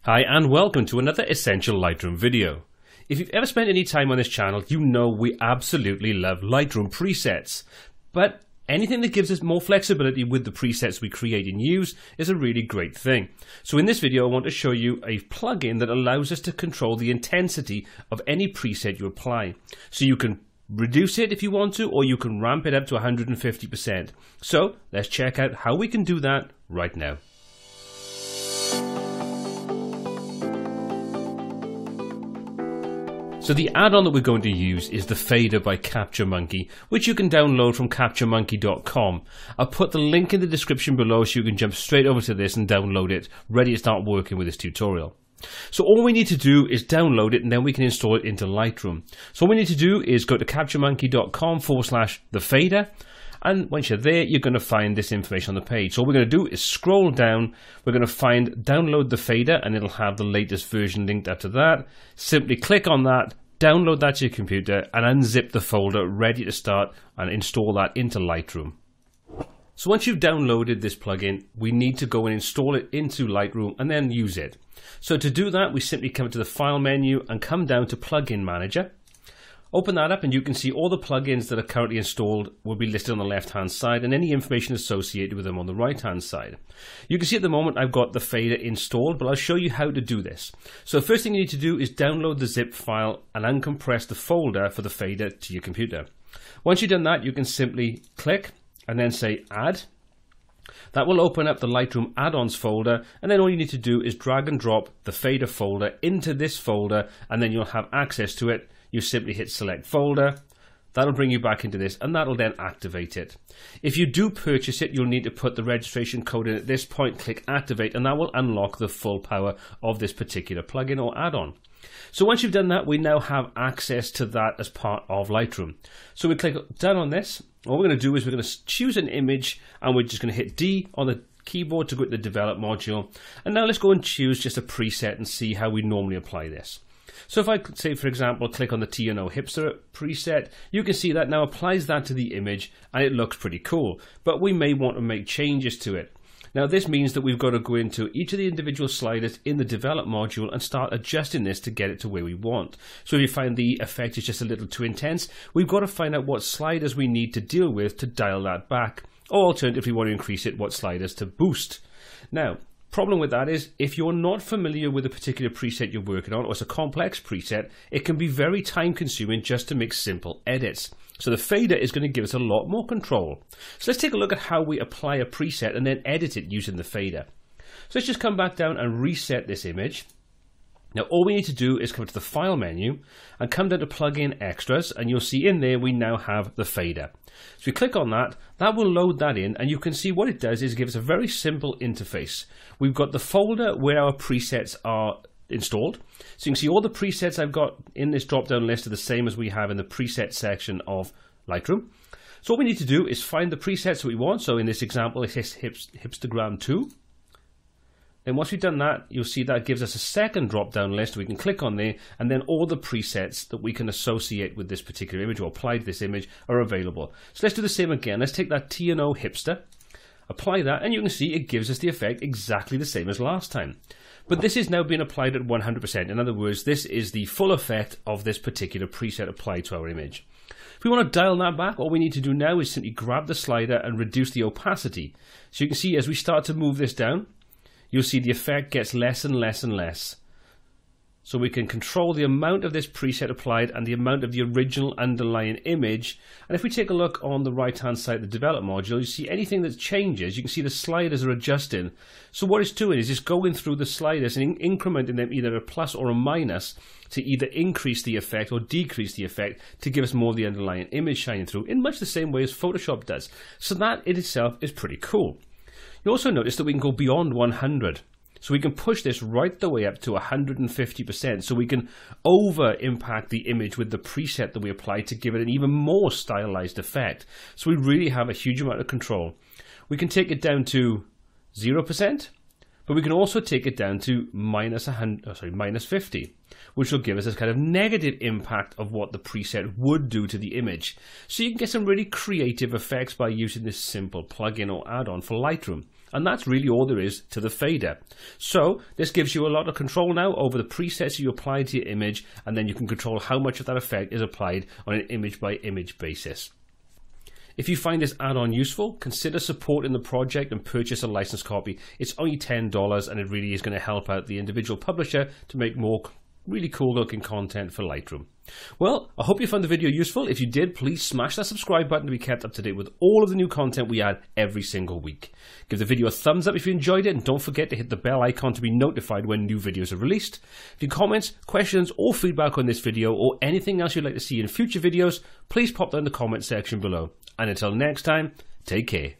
Hi and welcome to another Essential Lightroom video. If you've ever spent any time on this channel, you know we absolutely love Lightroom Presets. But anything that gives us more flexibility with the presets we create and use is a really great thing. So in this video I want to show you a plugin that allows us to control the intensity of any preset you apply. So you can reduce it if you want to, or you can ramp it up to 150%. So let's check out how we can do that right now. So the add-on that we're going to use is the Fader by Capture Monkey, which you can download from CaptureMonkey.com. I'll put the link in the description below so you can jump straight over to this and download it, ready to start working with this tutorial. So all we need to do is download it and then we can install it into Lightroom. So all we need to do is go to CaptureMonkey.com/thefader. And once you're there, you're going to find this information on the page. So all we're going to do is scroll down. We're going to find download the fader, and it'll have the latest version linked up to that. Simply click on that, download that to your computer, and unzip the folder ready to start and install that into Lightroom. So once you've downloaded this plugin, we need to go and install it into Lightroom and then use it. So to do that, we simply come to the File menu and come down to Plugin Manager. Open that up and you can see all the plugins that are currently installed will be listed on the left hand side and any information associated with them on the right hand side. You can see at the moment I've got the fader installed, but I'll show you how to do this. So the first thing you need to do is download the zip file and uncompress the folder for the fader to your computer. Once you've done that, you can simply click and then say add. That will open up the Lightroom add-ons folder, and then all you need to do is drag and drop the fader folder into this folder and then you'll have access to it. You simply hit select folder, that'll bring you back into this and that'll then activate it. If you do purchase it, you'll need to put the registration code in at this point, click activate, and that will unlock the full power of this particular plugin or add-on. So once you've done that, we now have access to that as part of Lightroom. So we click done on this. What we're going to do is we're going to choose an image and we're just going to hit D on the keyboard to go to the develop module. And now let's go and choose just a preset and see how we normally apply this. So if I say, for example, click on the TNO Hipster preset, you can see that now applies that to the image and it looks pretty cool, but we may want to make changes to it. Now this means that we've got to go into each of the individual sliders in the develop module and start adjusting this to get it to where we want. So if you find the effect is just a little too intense, we've got to find out what sliders we need to deal with to dial that back, or alternatively, if we want to increase it, what sliders to boost. Now, problem with that is if you're not familiar with a particular preset you're working on, or it's a complex preset, it can be very time consuming just to make simple edits. So the fader is going to give us a lot more control. So let's take a look at how we apply a preset and then edit it using the fader. So let's just come back down and reset this image. Now all we need to do is come to the File menu and come down to Plugin Extras, and you'll see in there we now have the fader. So we click on that, that will load that in, and you can see what it does is give us a very simple interface. We've got the folder where our presets are installed. So you can see all the presets I've got in this drop down list are the same as we have in the preset section of Lightroom. So what we need to do is find the presets that we want. So in this example it's Hipstagram 2. Then once we've done that, you'll see that gives us a second drop-down list. We can click on there, and then all the presets that we can associate with this particular image or apply to this image are available. So let's do the same again. Let's take that TNO Hipster, apply that, and you can see it gives us the effect exactly the same as last time. But this is now being applied at 100%. In other words, this is the full effect of this particular preset applied to our image. If we want to dial that back, all we need to do now is simply grab the slider and reduce the opacity. So you can see as we start to move this down, you'll see the effect gets less and less and less. So we can control the amount of this preset applied and the amount of the original underlying image. And if we take a look on the right hand side of the develop module, you see anything that changes, you can see the sliders are adjusting. So what it's doing is it's going through the sliders and incrementing them either a plus or a minus to either increase the effect or decrease the effect to give us more of the underlying image shining through in much the same way as Photoshop does. So that in itself is pretty cool. You also notice that we can go beyond 100. So we can push this right the way up to 150%. So we can over impact the image with the preset that we apply to give it an even more stylized effect. So we really have a huge amount of control. We can take it down to 0%, but we can also take it down to minus 50, which will give us this kind of negative impact of what the preset would do to the image. So you can get some really creative effects by using this simple plugin or add-on for Lightroom. And that's really all there is to the fader. So this gives you a lot of control now over the presets you apply to your image, and then you can control how much of that effect is applied on an image by image basis. If you find this add-on useful, consider supporting the project and purchase a license copy. It's only $10 and it really is going to help out the individual publisher to make more really cool looking content for Lightroom. Well, I hope you found the video useful. If you did, please smash that subscribe button to be kept up to date with all of the new content we add every single week. Give the video a thumbs up if you enjoyed it, and don't forget to hit the bell icon to be notified when new videos are released. If you have comments, questions or feedback on this video or anything else you'd like to see in future videos, please pop that in the comment section below. And until next time, take care.